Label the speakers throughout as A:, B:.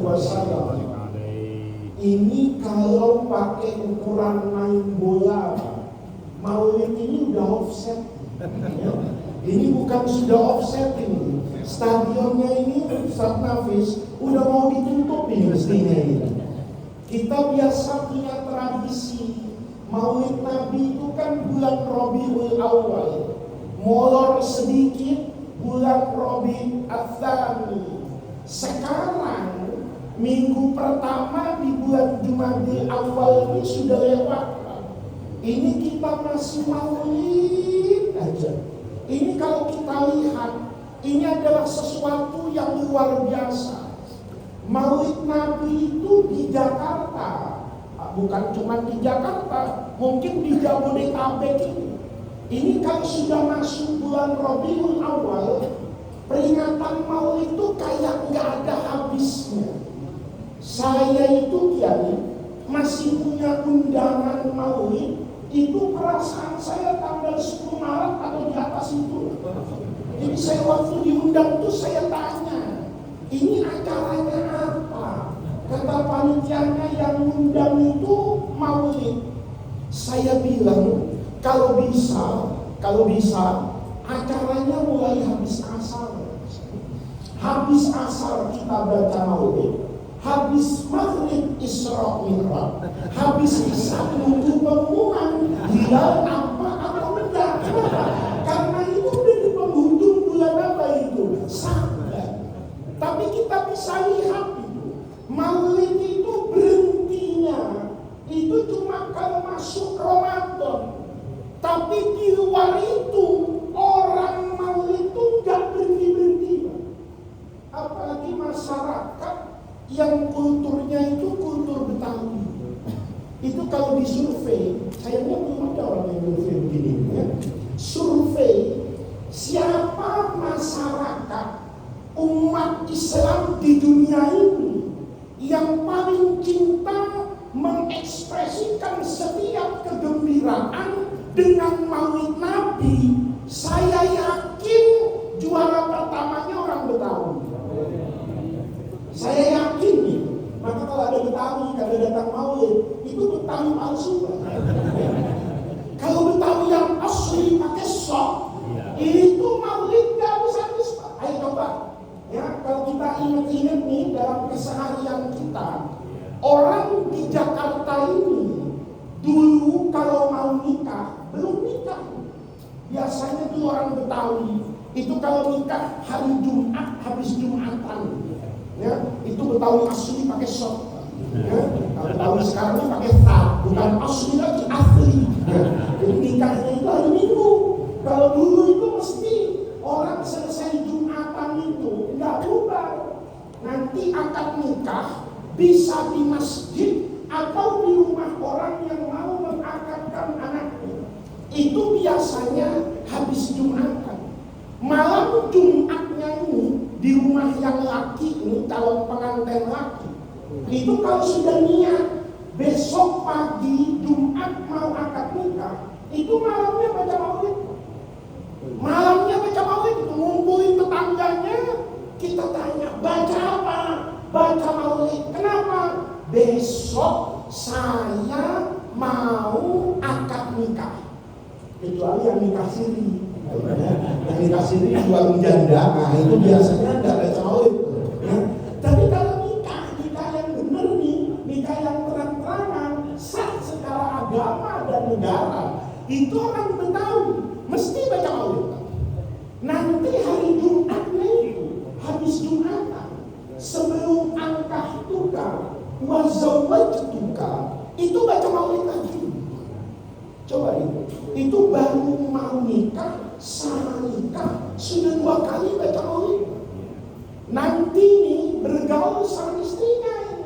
A: buat saya. Ini kalau pakai ukuran main bola, Maulid ini udah offset. Ya. Ini bukan sudah offset ini. Stadionnya ini Ustaz Nafis udah mau ditutup ini mestinya ini. Kita biasa punya tradisi Maulid Nabi itu kan bulan Rabiul Awal. Molor sedikit bulan Rabiul Tsani. Sekarang minggu pertama di bulan Jumadil Awal ini sudah lewat. Ini kita masih maulid aja. Ini kalau kita lihat, ini adalah sesuatu yang luar biasa. Maulid Nabi itu di Jakarta, bukan cuma di Jakarta, mungkin di Jabodetabek ini. Ini kalau sudah masuk bulan Rabiul Awal, peringatan Maulid itu kayak nggak ada habisnya. Saya itu kiai masih punya undangan Maulid, itu perasaan saya tanggal 10 Maret atau di atas itu. Jadi saya waktu diundang tuh saya tanya, ini acaranya apa? Kata panitianya yang undang itu Maulid. Saya bilang kalau bisa acaranya mulai habis asar. Habis asar kita baca Maulid. Habis maghrib Isra Mi'raj, habis isya nunggu pengumuman hilal apa atau enggak. Karena itu udah di penghujung bulan apa itu? Sabar. Tapi kita bisa lihat itu, Maulid itu berhentinya itu cuma kalau masuk Ramadan. Tapi di luar itu orang Maulid itu enggak berhenti-berhenti. Apalagi masyarakat yang kulturnya itu kultur Betawi. Itu kalau disurvei, sayangnya belum ada orang yang survei begini ya. Survei siapa masyarakat umat Islam di dunia ini yang paling cinta mengekspresikan setiap kegembiraan dengan Maulid Nabi, saya yakin juara pertamanya orang Betawi. Saya yakin nih, maka kalau ada Betawi, kalau datang Maulid, itu Betawi palsu. Kalau Betawi yang asli pakai sok, itu Maulid gak bisa. Ayo coba, ya kalau kita ingat-ingat nih dalam keseharian kita, orang di Jakarta ini dulu kalau mau nikah, belum nikah. Biasanya tuh orang Betawi itu kalau nikah hari Jumat habis Jumatan. Ya, itu Betawi asli pakai sok. Ya, kalau Betawi sekarang pakai tak, bukan asli lagi, asli. Ya, jadi nikahnya itu hari Minggu. Kalau dulu itu mesti orang selesai Jumatan itu nggak bubar. Nanti akad nikah bisa di masjid atau di rumah orang yang mau mengakadkan anaknya. Itu biasanya habis Jumatan. Malam Jumatnya ini di rumah yang laki ini, calon pengantin laki itu kalau sudah niat besok pagi Jumat mau akad nikah, itu malamnya baca Maulid. Malamnya baca Maulid, itu ngumpulin tetangganya, kita tanya baca apa? Baca Maulid. Kenapa? Besok saya mau akad nikah. Kecuali yang nikah siri. Yang nikah siri jual janda, nah itu biasanya nggak baca Maulid. Ya. Tapi kalau nikah yang benar nih, nikah yang terang-terangan, sah secara agama dan negara, itu orang Betawi mesti baca Maulid. Nanti hari Jumatnya itu, habis Jumatan, sebelum angkah tukar, wazawajtuka, itu baca Maulid lagi. Coba itu baru mau nikah, sama nikah, sudah 2 kali baca Maulid. Nanti nih bergaul sama istrinya,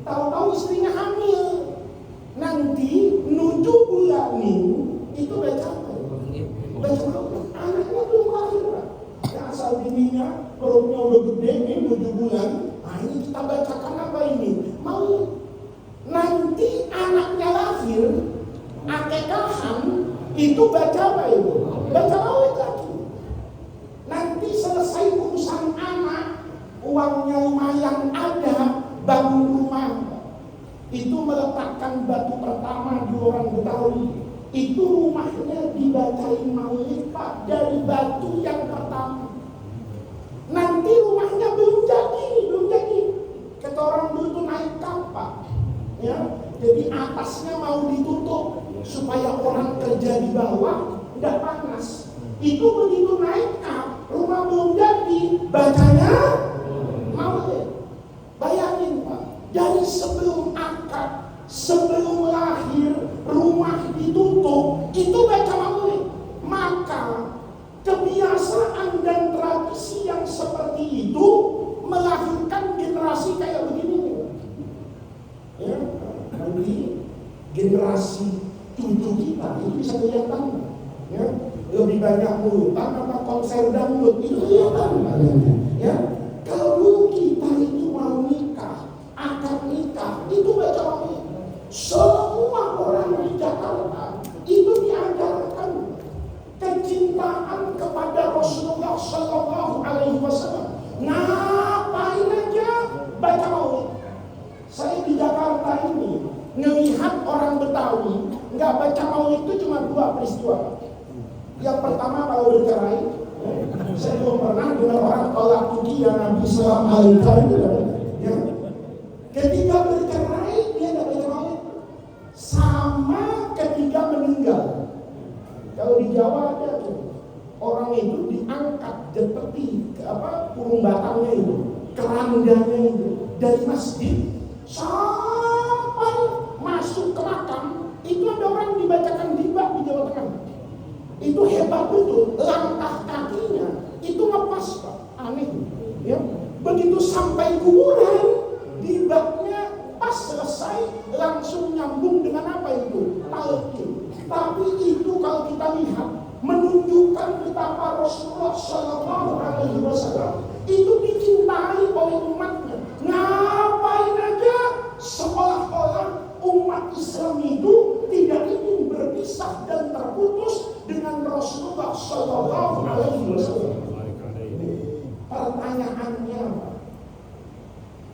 A: tahu-tahu istrinya hamil. Nanti menuju bulan itu baca apa? Baca Maulid. Anaknya belum lahir, Pak. Ya, asal bininya perutnya udah gede nih 7 bulan. Nah ini kita bacakan apa ini? Maulid. Nanti anaknya lahir, akekahan itu baca apa itu? Baca Maulid lagi. Nanti selesai urusan anak, uangnya lumayan ada, bangun rumah, itu meletakkan batu pertama di orang Betawi, itu rumahnya dibacain maulid Pak dari batu yang pertama. Nanti rumahnya belum jadi. Kata orang dulu itu naik kampak, ya. Jadi atasnya mau ditutup supaya orang kerja di bawah tidak panas. Itu begitu naik kap, rumah belum jadi, bacanya maulid. Bayangin Pak, dari sebelum akad, sebelum lahir, rumah ditutup, itu baca maulid. Maka kebiasaan dan tradisi yang seperti itu melahirkan generasi kayak begini. Ya, nanti generasi cucu kita itu bisa kelihatan, ya, lebih banyak mulutan atau konser dangdut itu kelihatan. Ya, kalau dulu kita itu mau nikah, akad nikah itu baca maulid. Semua orang di Jakarta itu diajarkan kecintaan kepada Rasulullah Sallallahu Alaihi Wasallam. Ngapain aja baca maulid. Saya di Jakarta ini ngelihat orang Betawi nggak baca maulid itu cuma 2 peristiwa. Yang pertama kalau bercerai, saya belum pernah dengar orang tolak puji yang Nabi Sallallahu Alaihi Wasallam. Ya. Ketika bercerai dia nggak baca maulid. Sama ketika meninggal. Kalau di Jawa ada tuh orang itu diangkat seperti kurung batangnya itu, kerandanya itu dari masjid sampai masuk ke makam. Itu ada orang dibacakan riba di Jawa Tengah. Itu hebat betul, langkah kakinya itu lepas Pak, aneh. Ya, begitu sampai kuburan, ribanya pas selesai langsung nyambung dengan apa itu? Talqin. Tapi itu kalau kita lihat menunjukkan betapa Rasulullah Sallallahu Alaihi Wasallam itu dicintai oleh umatnya. Ngapain aja seolah-olah umat Islam itu tidak ingin berpisah dan terputus dengan Rasulullah Sallallahu Alaihi Wasallam. Pertanyaannya,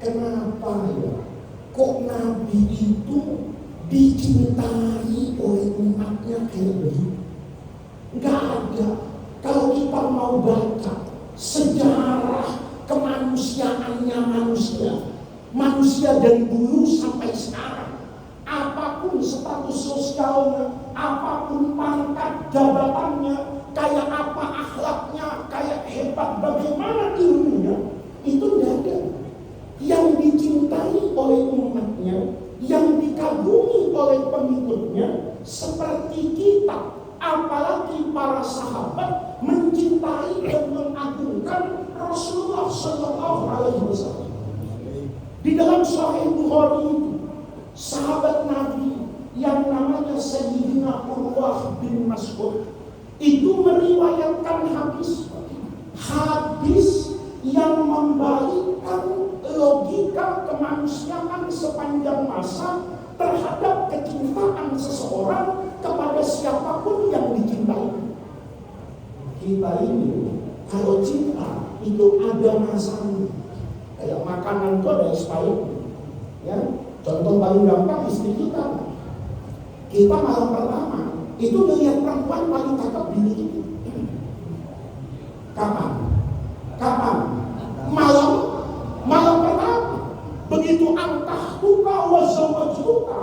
A: kenapa ya? Kok Nabi itu dicintai oleh umatnya kayak begitu? Nggak ada. Kalau kita mau baca sejarah kemanusiaannya manusia dari dulu sampai sekarang, apapun status sosialnya, apapun pangkat jabatannya, kayak apa akhlaknya, kayak hebat bagaimana ilmunya, itu nggak ada. Yang dicintai oleh umatnya, yang dikagumi oleh pengikutnya seperti kita, apalagi para sahabat mencintai dan mengagungkan Rasulullah Sallallahu Alaihi Wasallam. Di dalam Sahih Bukhari itu, sahabat Nabi yang namanya Sayyidina Urwah bin Mas'ud itu meriwayatkan hadis yang membalikkan logika kemanusiaan sepanjang masa terhadap kecintaan seseorang kepada siapapun yang dicintai. Kita ini kalau cinta itu ada masanya. Kayak makanan itu ada expired. Ya, contoh paling gampang istri kita. Kita malam pertama itu melihat perempuan paling cakep bini itu. Kapan? Malam pertama. Begitu angkah tuka wazawajtuka,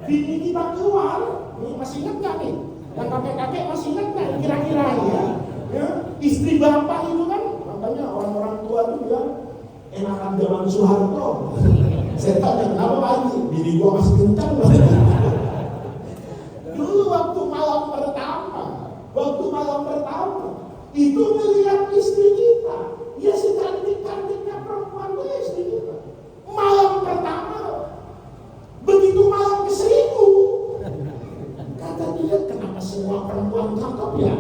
A: bini kita keluar. Ini masih ingat gak nih? Yang kakek-kakek masih ingat gak kira-kira ya? Istri bapak itu kan, makanya orang-orang tua itu bilang enakan zaman Soeharto. Saya tanya kenapa Pak Haji? Bini gua masih kencang. Dulu waktu malam pertama itu melihat istri kita, ya si cantik-cantiknya perempuan itu istri kita. Malam pertama, begitu malam ke-1000, kata dia kenapa semua perempuan cakep ya?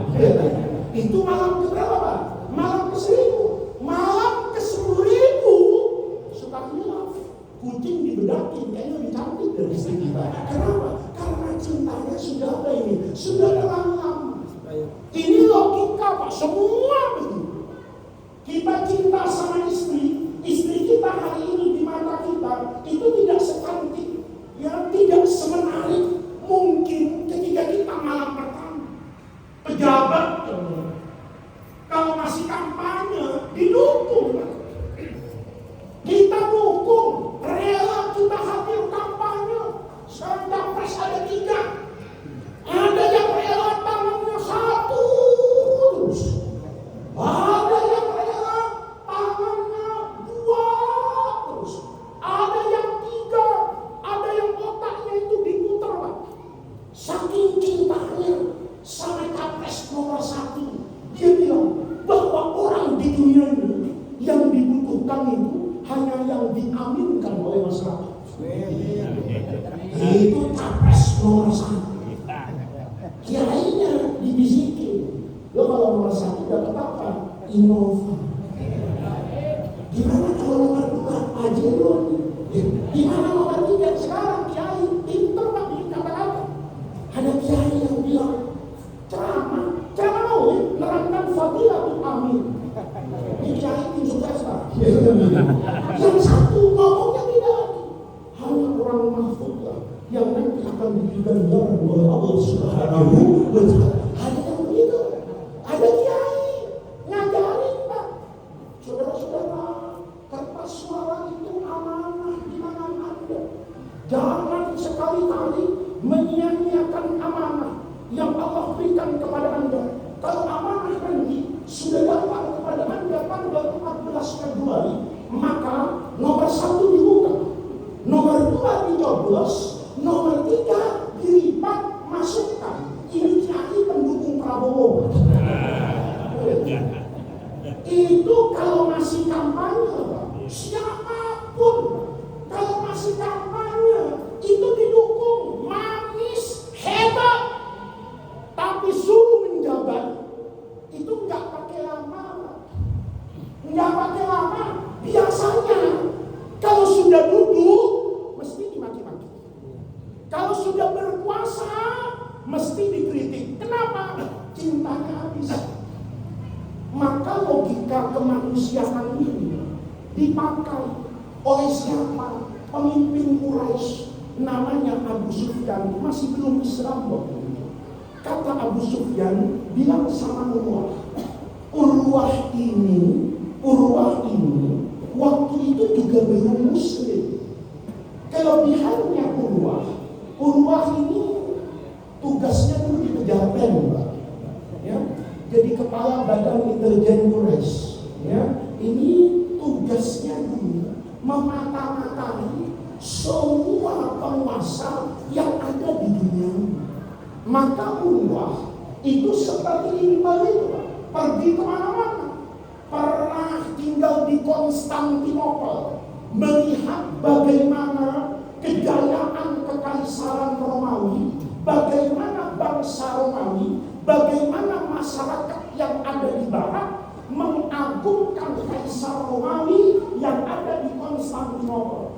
A: Itu malam keberapa Pak? Malam ke-1000. Malam ke-10.000 suka hilaf. Kucing dibedakin kayaknya lebih cantik dari istri kita. Kenapa? Karena cintanya sudah apa ini? Sudah terlalu lama. Ini logika Pak, semua begitu. Kita cinta sama istri kita hari ini di mata kita nomor 1. Kiainya dibisikin, lo kalau nomor 1 dapat apa? Innova. Gimana kalau nomor 2 Pajero? Gimana nomor 3? Sekarang kiai pinter Pak bikin kata-kata. Ada kiai yang bilang ceramah mau nerangkan Fadilatul Amin. Ini kiai tim sukses Pak. Yang satu ngomongnya tidak lagi, hanya orang mahfud lah yang nanti akan diganjar oleh Allah Subhanahu wa Ta'ala. Ada yang begitu. Ada kiai ngajarin Pak, saudara-saudara, kertas suara itu amanah di tangan Anda. Jangan sekali-kali menyia-nyiakan amanah yang Allah berikan kepada Anda. Kalau amanah nanti sudah datang kepada Anda tanggal 14 Februari, maka nomor 1 dibuka, nomor 2 dicoblos, nomor 3 dilipat masukkan. Ini kiai pendukung Prabowo. Itu kalau masih kampanye, siapapun kalau masih kampanye itu didukung, manis, hebat. Tapi suruh menjabat itu nggak pakai lama. Biasanya kalau sudah duduk mesti dimaki-maki. Kalau sudah berkuasa mesti dikritik. Kenapa? Cintanya habis. Maka logika kemanusiaan ini dipakai oleh siapa? Pemimpin Quraisy, namanya Abu Sufyan, masih belum Islam waktu itu. Kata Abu Sufyan bilang sama Urwah ini waktu itu juga belum Muslim. Kelebihannya Urwah ini tugasnya dulu di Pejaten, Pak. Ya, jadi kepala Badan Intelijen Quraisy. Ya, ini tugasnya dulu memata-matai semua penguasa yang ada di dunia. Maka Urwah itu seperti Iqbal itu, Pak, pergi kemana-mana. Pernah tinggal di Konstantinopel, melihat bagaimana kejayaan kekaisaran Romawi, bagaimana bangsa Romawi, bagaimana masyarakat yang ada di barat mengagungkan kaisar Romawi yang ada di Konstantinopel.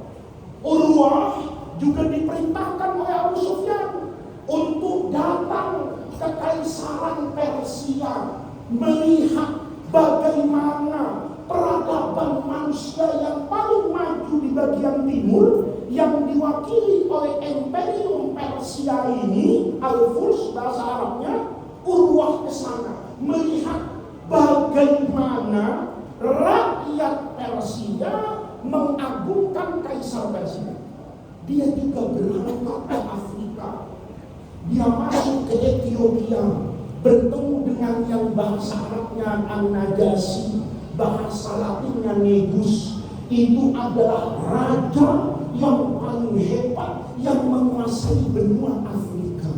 A: Urwah juga diperintahkan oleh Abu Sufyan untuk datang ke kaisaran Persia, melihat bagaimana peradaban manusia yang paling maju di bagian timur yang diwakili oleh Imperium Persia ini, Al-Furs bahasa Arabnya. Urwah ke sana melihat bagaimana rakyat Persia mengagungkan kaisar Persia. Dia juga berangkat ke Afrika. Dia masuk ke Ethiopia, bertemu dengan yang bahasa Arabnya An-Najasyi, bahasa Latinnya Negus. Itu adalah raja yang paling hebat yang menguasai benua Afrika.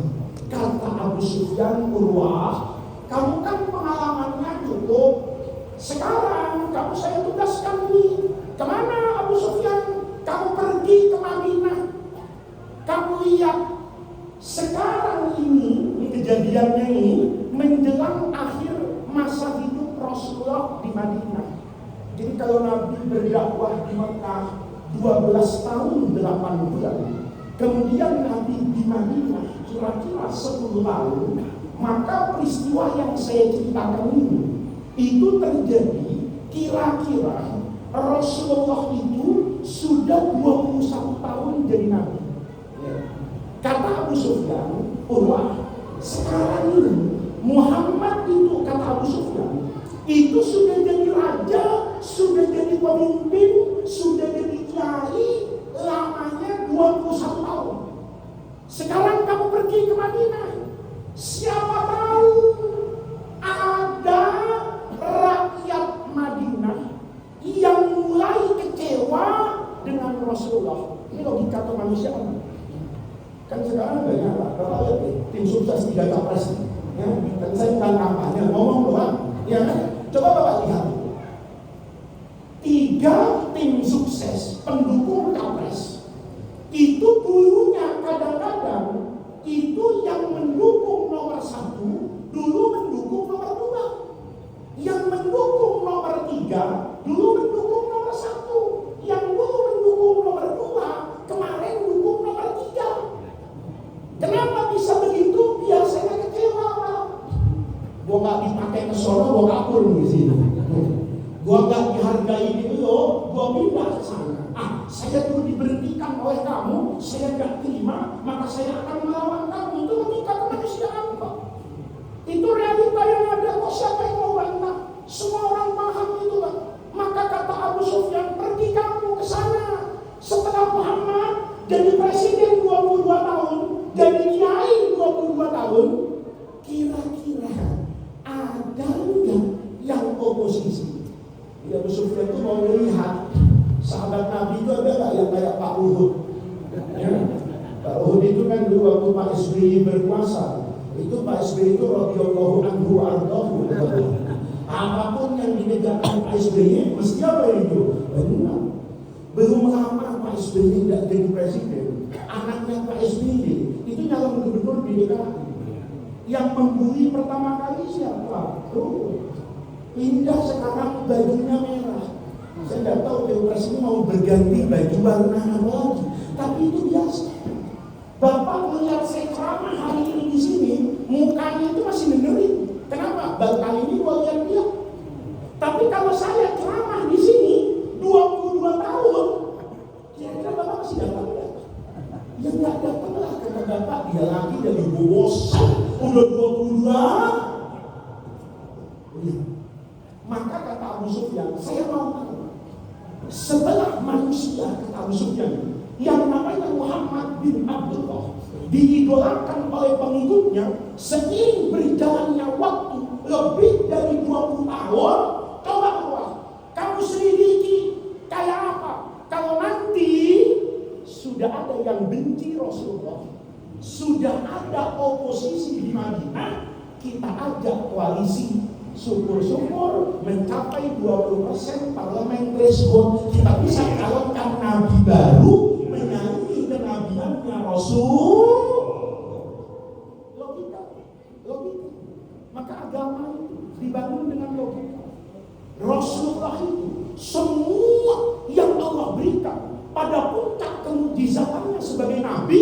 A: Kata Abu Sufyan, Urwah, kamu kan pengalamannya cukup. Sekarang kamu saya tugaskan nih. Kemana Abu Sufyan? Kamu pergi ke Madinah. Kamu lihat sekarang ini kejadiannya ini menjelang akhir masa hidup Rasulullah di Madinah. Jadi kalau Nabi berdakwah di Mekah 12 tahun 8 bulan, kemudian Nabi di Madinah kira-kira 10 tahun, maka peristiwa yang saya ceritakan ini itu terjadi kira-kira Rasulullah itu sudah 21 tahun jadi Nabi. Kata Abu Sufyan, Urwah, sekarang ini Muhammad itu, kata Abu Sufyan, itu sudah jadi raja, sudah jadi pemimpin, sudah jadi kiai, lamanya 21 tahun. Sekarang kamu pergi ke Madinah, siapa tahu ada rakyat Madinah yang mulai kecewa dengan Rasulullah. Ini logika kemanusiaan. Kan sekarang banyak lah, Bapak lihat nih, tim sukses 3 capres. Ya, kan saya bukan kampanye, ngomong doang. Ya, coba Bapak lihat. 3 tim sukses pendukung capres itu dulunya kadang-kadang sono, gue kabur di sini. Gue gak dihargai di lo, gue pindah ke sana. Saya dulu diberhentikan oleh kamu, saya gak terima, maka saya akan melawan kamu. Itu logika kemanusiaan kok. Itu realita yang ada kok, siapa yang mau bantah? Semua orang paham itu kan. Maka kata Abu Sufyan, pergi kamu ke sana. Setelah Muhammad jadi presiden 22 tahun, jadi kiai 22 tahun, kira-kira ada enggak yang oposisi? Ya Abu Sufyan itu mau melihat sahabat Nabi itu ada enggak yang kayak Pak Luhut? Ya. Pak Luhut itu kan dulu waktu Pak SBY berkuasa, itu Pak SBY itu radhiyallahu anhu ardahu. Apapun yang ditegakkan Pak SBY mesti apa itu? Benar. Belum lama Pak SBY tidak jadi presiden, anaknya Pak SBY itu nyalon gubernur di DKI. Yang membuli pertama kali siapa? Tuh, pindah sekarang bajunya merah. Saya tidak tahu Pilpres ini mau berganti baju warna apa lagi, tapi itu biasa. Bapak melihat saya ceramah hari ini di sini, mukanya itu masih dengerin. Kenapa? Kali ini gua lihat dia. Tapi kalau saya ceramah di sini 22 tahun, kira-kira Bapak masih datang enggak? Ya enggak datang lah, kata Bapak, dia lagi dari bosan, udah 22. Ya. Maka kata Abu Sufyan, saya mau tahu, setelah manusia, kata Abu Sufyan, yang namanya Muhammad bin Abdullah diidolakan oleh pengikutnya, seiring berjalannya waktu lebih dari 20 tahun, coba keluar, kamu selidiki kayak apa? Kalau nanti sudah ada yang benci Rasulullah, sudah ada oposisi di Madinah, kita ajak koalisi, syukur-syukur mencapai 20% parlemen threshold, kita bisa calonkan nabi baru menyanyi kenabiannya Rasul. Logika. Maka agama itu dibangun dengan logika. Rasulullah itu semua yang Allah berikan pada puncak kemujizatannya sebagai nabi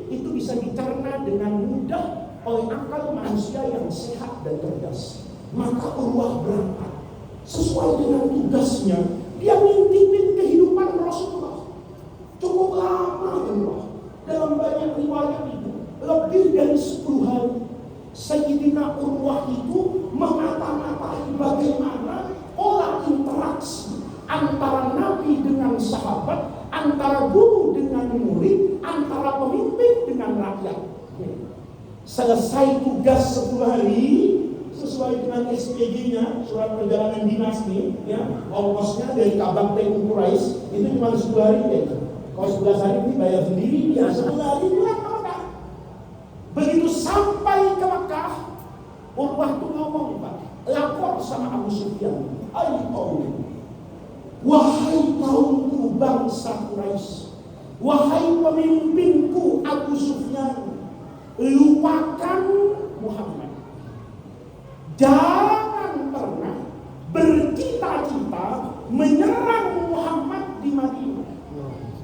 A: itu bisa dicerna dengan mudah oleh akal manusia yang sehat dan cerdas. Maka Urwah berangkat sesuai dengan tugasnya. Dia ngintipin kehidupan Rasulullah cukup lama Urwah. Dalam banyak riwayat itu lebih dari 10 hari. Sayyidina Urwah itu memata-matai bagaimana pola interaksi antara Nabi dengan sahabat, antara guru dengan murid, antara pemimpin dengan rakyat. Selesai tugas 10 hari, sesuai dengan SPG-nya, surat perjalanan dinas nih, ya, ongkosnya dari Kabang Tengku Quraisy itu cuma 10 hari ya. Kalau 11 hari ini bayar sendiri, ya 10 hari pulang ke Mekah. Begitu sampai ke Mekah, Urwah itu ngomong, Pak, lapor sama Abu Sufyan, wahai kaumku bangsa Quraisy, wahai pemimpinku Abu Sufyan, lupakan Muhammad. Jangan pernah bercita-cita menyerang Muhammad di Madinah.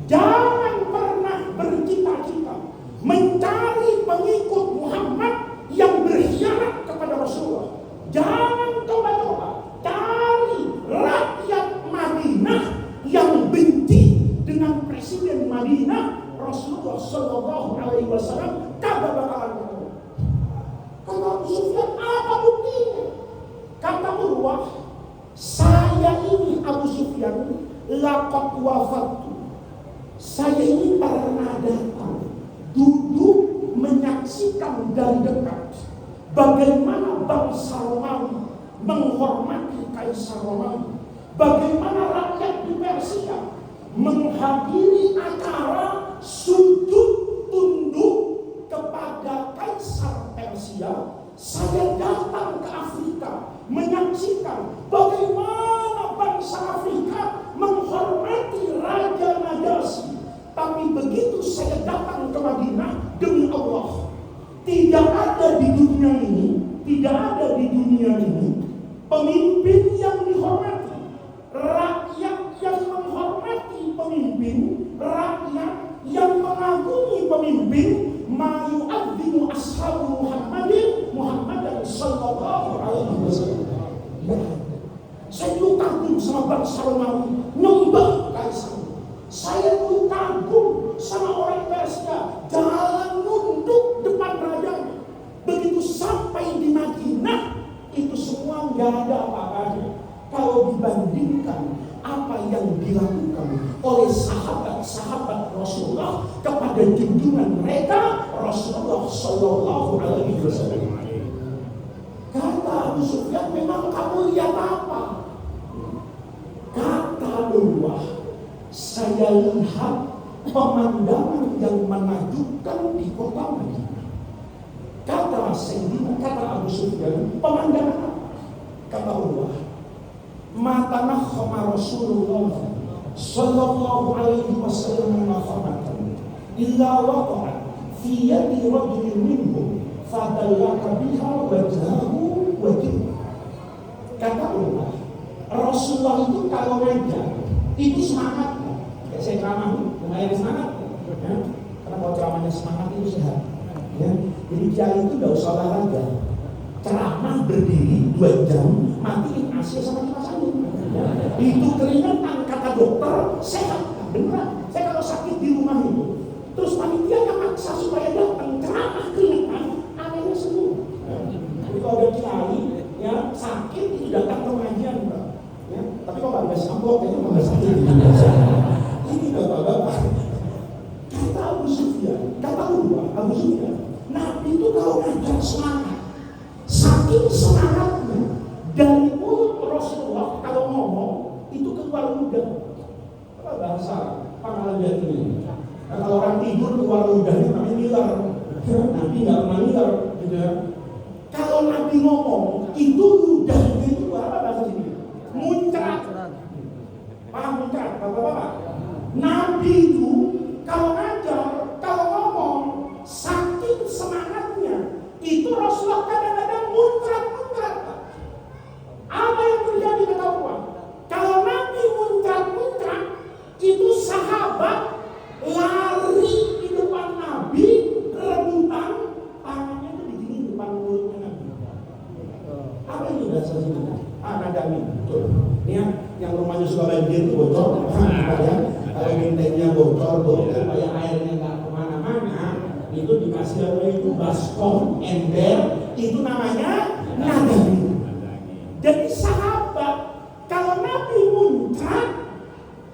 A: Jangan pernah bercita-cita mencari pengikut Muhammad yang berkhianat kepada Rasulullah. Jangan coba-coba cari rakyat Madinah yang benci dengan presiden Madinah Rasulullah Shallallahu Alaihi Wasallam. Kagak bakalan ketemu. Kata Abu Sufyan, apa buktinya? Kata Urwah, saya ini Abu Sufyan laqad wafatu. Saya ini pernah datang, duduk menyaksikan dari dekat bagaimana bangsa Romawi menghormati Kaisar Romawi, bagaimana rakyat di Persia menghadiri acara sujud tunduk kepada Kaisar Persia. Saya datang ke Afrika menyaksikan bagaimana bangsa Afrika menghormati Raja Najasyi. Tapi begitu saya datang ke Madinah, demi Allah, tidak ada di dunia ini pemimpin yang dihormati, rakyat yang menghormati pemimpin, rakyat yang mengagumi pemimpin, ma yu'azzimu ashabu Muhammadin sallallahu alaihi wasallam. sama bangsa Romawi, nyembah kaisar. Saya pun kagum sama orang Persia, jalan nunduk depan rajanya. Begitu sampai di Madinah, itu semua nggak ada apa-apanya kalau dibandingkan apa yang dilakukan oleh sahabat-sahabat Rasulullah kepada junjungan mereka Rasulullah Shallallahu Alaihi Wasallam. Kata Abu Sufyan, memang kamu lihat apa? Kata Urwah, saya lihat pemandangan yang menakjubkan di kota Madinah. Kata Sayyidina, kata Abu Sufyan, pemandangan apa? Kata Urwah, matana khama Rasulullah Sallallahu Alaihi Wasallam mafamatan illa waqa'at fi yadi rajulin minhum fadallaka biha wajhahu wajib. Kata Allah, Rasulullah itu kalau ngajar itu semangat. Kayak saya ceramah lumayan semangat ya? Karena kalau ceramahnya semangat itu sehat ya? Jadi kiai itu gak usah olahraga, ceramah berdiri 2 jam, matiin AC sama kipas angin ya? Itu keringetan, kata dokter sehat. Beneran, saya kalau sakit di rumah itu terus panitia yang maksa supaya datang ceramah keringetan, anehnya semua ya? Jadi kalau ada kiai ya sakit itu datang ke pengajian ya? Tapi kalau nggak dikasih amplop kayaknya nggak sakit. Ini bapak-bapak. Kata Abu Sufyan, kata Abu Sufyan, Nabi itu kalau ngajar semangat, saking semangatnya dari mulut Rasulullah kalau ngomong itu keluar ludah. Apa bahasa Pangkalan ini? Nah, kalau orang tidur keluar ludahnya namanya ngiler. Nabi nggak pernah ngiler, gitu ya. Kalau Nabi ngomong itu ludahnya itu apa bahasa sini? Muncrat. Paham muncrat, bapak-bapak? Nabi itu kalau ngajar, kalau ngomong, saking semangatnya, itu Rasulullah kadang-kadang muncrat-muncrat. Apa yang terjadi kata Allah? Kalau Nabi muncrat-muncrat, itu sahabat lari di depan Nabi, rebutan, tangannya itu begini di depan mulutnya Nabi. Apa itu bahasa sini? Nadami, betul. Ini yang rumahnya suka banjir itu bocor, kalau gentengnya bocor, supaya airnya nggak kemana-mana, itu dikasih apa itu baskom, ember, itu namanya nadami. Jadi sahabat, kalau Nabi muncrat,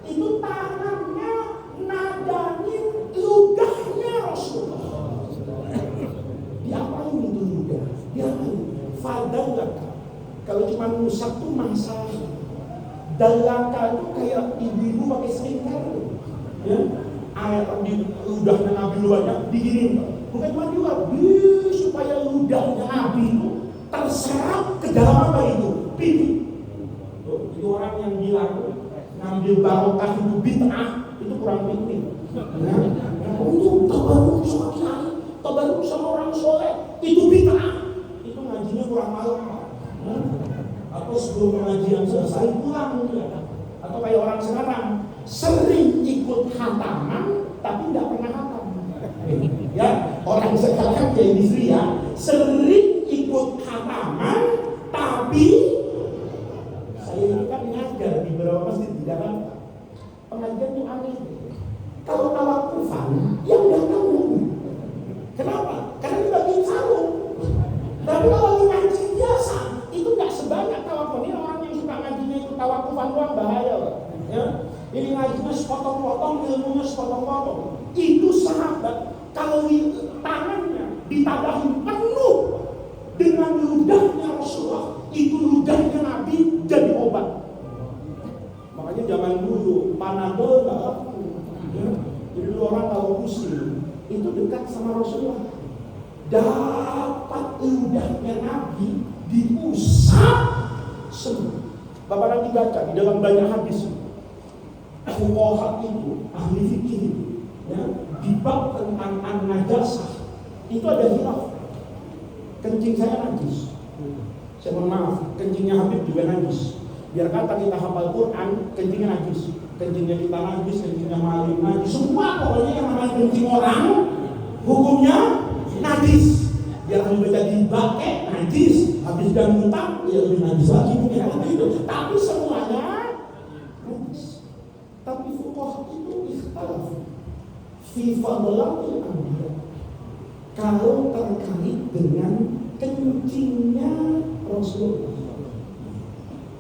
A: itu tangannya nadamin ludahnya Rasulullah. Diapain itu ludah? Diapain? Fadallaka. Kalau cuma rusak tuh masalah. Dalaka itu kayak ibu-ibu pakai selingkar ya? Air di ludahnya Nabi lu banyak diginin. Bukan cuma juga supaya ludahnya Nabi itu terserap ke dalam apa itu? Pipi. Itu orang yang bilang ngambil barokah itu bid'ah, itu kurang pikir ya? Itu tabaruk sama kiai, tabaruk sama orang soleh, itu bid'ah. Itu ngajinya kurang malam ya? Atau sebelum pengajian selesai pulang ya? Atau kayak orang sekarang sering ikut khataman tapi nggak pernah khatam ya? Orang sekarang kayak istri ya, sering ikut khataman tapi saya ini kan ngajar di beberapa masjid di Jakarta. Pengajian itu aneh. Kalau tawakufan yang datang dulu. Kenapa? Karena dibagiin sarung. Tapi kalau ngaji biasa itu nggak sebanyak tawakuf. Ini orang yang suka ngajinya itu tawakufan doang bahaya loh. Ya? Ini ngajinya sepotong-potong, ilmunya sepotong-potong. Itu sahabat kalau tangannya ditadahin penuh dengan ludahnya Rasulullah, itu ludahnya Nabi jadi obat. Makanya zaman dulu Panadol nggak laku. Ya? Jadi dulu orang kalau pusing itu dekat sama Rasulullah. Dapat ludahnya Nabi diusap sembuh. Bapak nanti baca di dalam banyak hadis. Fuqaha itu, ahli fikih itu, ya, di bab tentang an-najasah itu ada khilaf. Kencing saya najis. Saya mohon maaf, kencingnya Habib juga najis. Biar kata kita hafal Quran, kencingnya najis. Kencingnya kita najis, kencingnya maling najis. Semua pokoknya yang namanya kencing orang, hukumnya najis. Biar kami baca dipakai najis, habis dan muntah, ya lebih najis lagi mungkin itu. Tapi semuanya itu ikhtilaf fi fadlatil anbiya. Kalau terkait dengan kencingnya Rasulullah,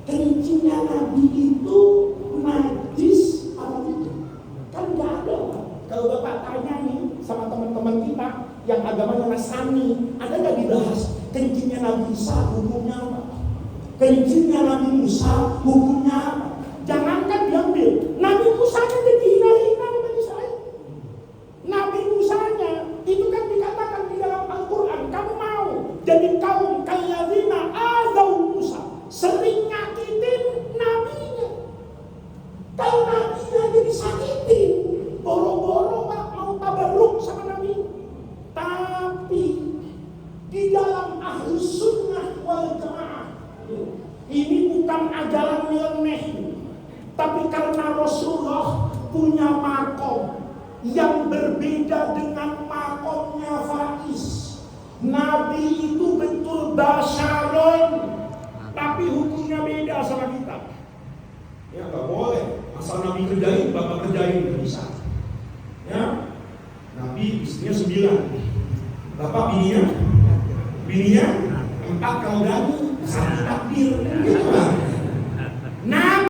A: kencingnya Nabi itu najis atau tidak? Kan nggak ada, Pak. Kalau Bapak tanya nih sama teman-teman kita yang agamanya Nasrani, ada nggak dibahas kencingnya Nabi Isa hukumnya apa? Kencingnya Nabi Musa hukumnya apa? Jangankan diambil, Nabi Musa nya jadi hina-hina oleh Israel. Nabi Musanya itu kan dikatakan di dalam Al-Quran, kamu mau jadi kaum kalladzina adzau Musa, sering nyakitin nabinya. Kalau nabinya jadi sakitin, boro-boro Pak mau tabarruk sama Nabi. Tapi di dalam Ahlus Sunnah wal Jamaah, ini bukan ajaran nyeleneh, tapi karena Rasulullah punya makom yang berbeda dengan makomnya Faiz. Nabi itu betul basyaron, tapi hukumnya beda sama kita. Ya nggak boleh, asal Nabi kerjain, Bapak kerjain, nggak bisa. Ya, Nabi istrinya 9, Bapak bininya 4 kalau gaduh, 1 takbir, gitu lah.